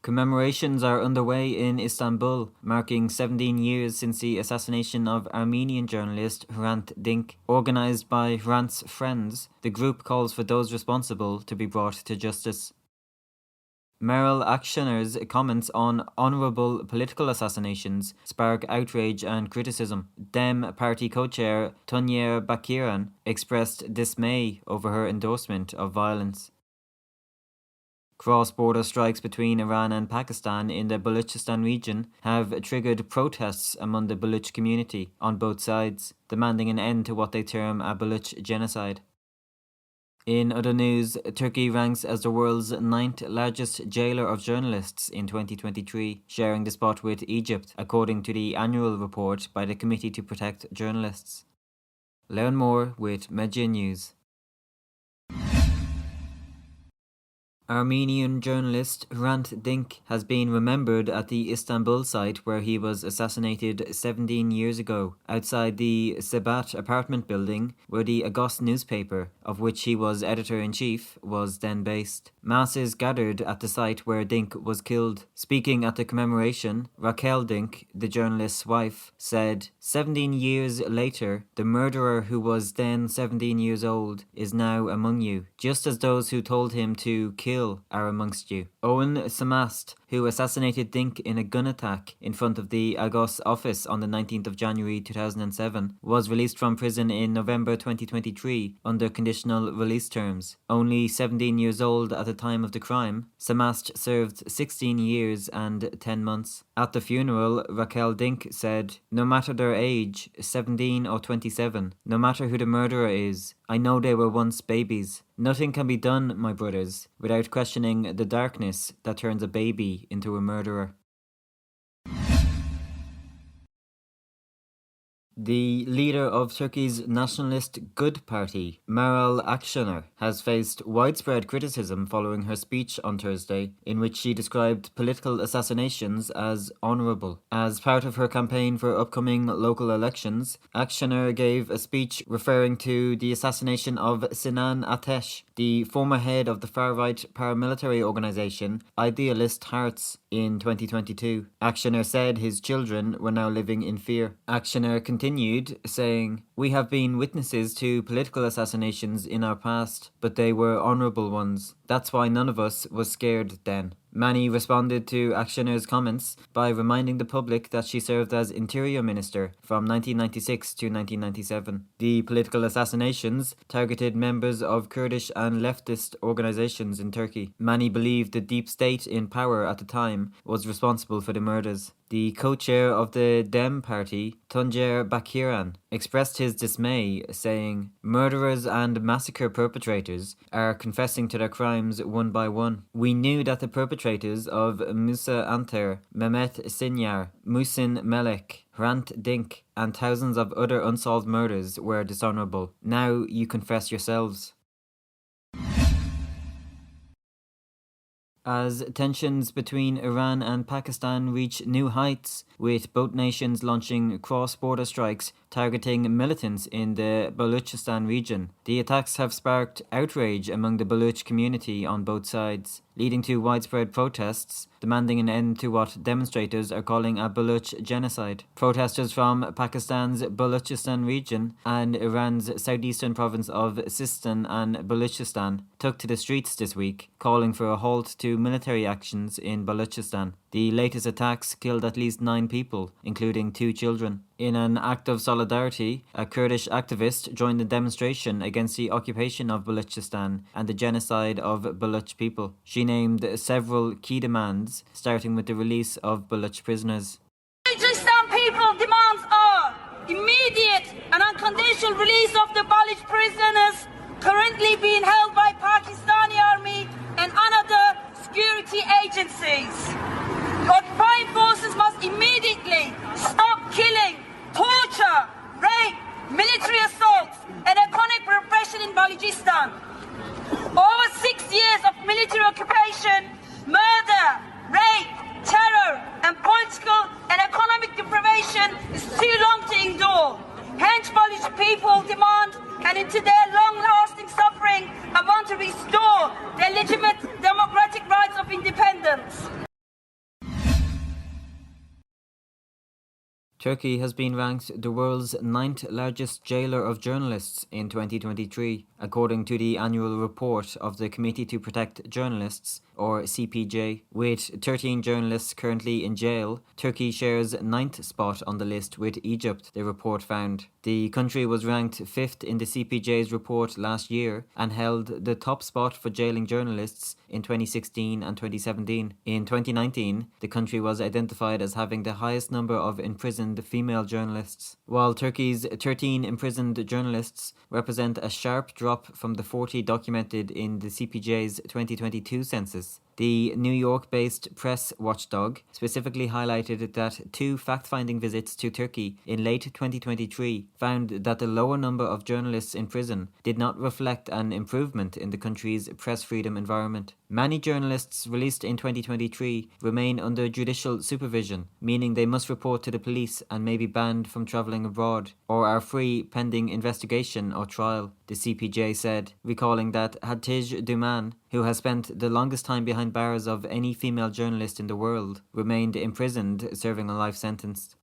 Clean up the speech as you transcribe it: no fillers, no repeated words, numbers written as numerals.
Commemorations are underway in Istanbul, marking 17 years since the assassination of Armenian journalist Hrant Dink. Organised by Hrant's friends, the group calls for those responsible to be brought to justice. Meral Akşener's comments on honourable political assassinations spark outrage and criticism. Dem party co-chair Tuncer Bakiran expressed dismay over her endorsement of violence. Cross-border strikes between Iran and Pakistan in the Balochistan region have triggered protests among the Baloch community on both sides, demanding an end to what they term a Baloch genocide. In other news, Turkey ranks as the world's 9th largest jailer of journalists in 2023, sharing the spot with Egypt, according to the annual report by the Committee to Protect Journalists. Learn more with Media News. Armenian journalist Hrant Dink has been remembered at the Istanbul site where he was assassinated 17 years ago, outside the Sebat apartment building where the Agos newspaper, of which he was editor-in-chief, was then based. Masses gathered at the site where Dink was killed. Speaking at the commemoration, Hrant Dink, the journalist's wife, said, "17 years later, the murderer who was then 17 years old is now among you, just as those who told him to kill are amongst you." Owen Samast, who assassinated Dink in a gun attack in front of the Agos office on the 19th of January 2007, was released from prison in November 2023 under conditional release terms. Only 17 years old at the time of the crime, Samast served 16 years and 10 months. At the funeral, Hrant Dink said, "No matter their age, 17 or 27, no matter who the murderer is, I know they were once babies. Nothing can be done, my brothers, without questioning the darkness that turns a baby into a murderer." The leader of Turkey's Nationalist Good Party, Meral Akşener, has faced widespread criticism following her speech on Thursday, in which she described political assassinations as honourable. As part of her campaign for upcoming local elections, Akşener gave a speech referring to the assassination of Sinan Ateş, the former head of the far-right paramilitary organisation Idealist Hearts, in 2022. Akşener said his children were now living in fear. Akşener continued, saying, "We have been witnesses to political assassinations in our past, but they were honourable ones. That's why none of us was scared then." Many responded to Akşener's comments by reminding the public that she served as Interior Minister from 1996 to 1997. The political assassinations targeted members of Kurdish and leftist organisations in Turkey. Many believed the deep state in power at the time was responsible for the murders. The co-chair of the Dem party, Tuncer Bakiran, expressed his dismay, saying, "Murderers and massacre perpetrators are confessing to their crimes one by one. We knew that the perpetrators of Musa Anter, Mehmet Sinyar, Musin Melek, Hrant Dink, and thousands of other unsolved murders were dishonourable. Now you confess yourselves." As tensions between Iran and Pakistan reach new heights, with both nations launching cross-border strikes targeting militants in the Balochistan region, the attacks have sparked outrage among the Baloch community on both sides, leading to widespread protests demanding an end to what demonstrators are calling a Baloch genocide. Protesters from Pakistan's Balochistan region and Iran's southeastern province of Sistan and Balochistan took to the streets this week, calling for a halt to military actions in Balochistan. The latest attacks killed at least 9 people, including 2 children. In an act of solidarity, a Kurdish activist joined the demonstration against the occupation of Balochistan and the genocide of Baloch people. She named several key demands, starting with the release of Baloch prisoners. Balochistan people demands are immediate and unconditional release of the Baloch prisoners currently being held by Pakistani army and other security agencies. Occupying forces must immediately stop killing, torture, rape, military assaults, and economic repression in Balochistan. Over 6 years of military occupation, murder, rape, terror, and political and economic deprivation is too long to endure. Hence, Baloch people demand and into their long-lasting suffering and want to restore their legitimate democratic rights of independence. Turkey has been ranked the world's 9th largest jailer of journalists in 2023, according to the annual report of the Committee to Protect Journalists, or CPJ. With 13 journalists currently in jail, Turkey shares 9th spot on the list with Egypt, the report found. The country was ranked 5th in the CPJ's report last year and held the top spot for jailing journalists in 2016 and 2017. In 2019, the country was identified as having the highest number of imprisoned female journalists. While Turkey's 13 imprisoned journalists represent a sharp drop from the 40 documented in the CPJ's 2022 census, the New York-based press watchdog specifically highlighted that 2 fact-finding visits to Turkey in late 2023 found that the lower number of journalists in prison did not reflect an improvement in the country's press freedom environment. Many journalists released in 2023 remain under judicial supervision, meaning they must report to the police and may be banned from travelling abroad, or are free pending investigation or trial, the CPJ said, recalling that Hatice Duman, who has spent the longest time behind bars of any female journalist in the world, remained imprisoned serving a life sentence.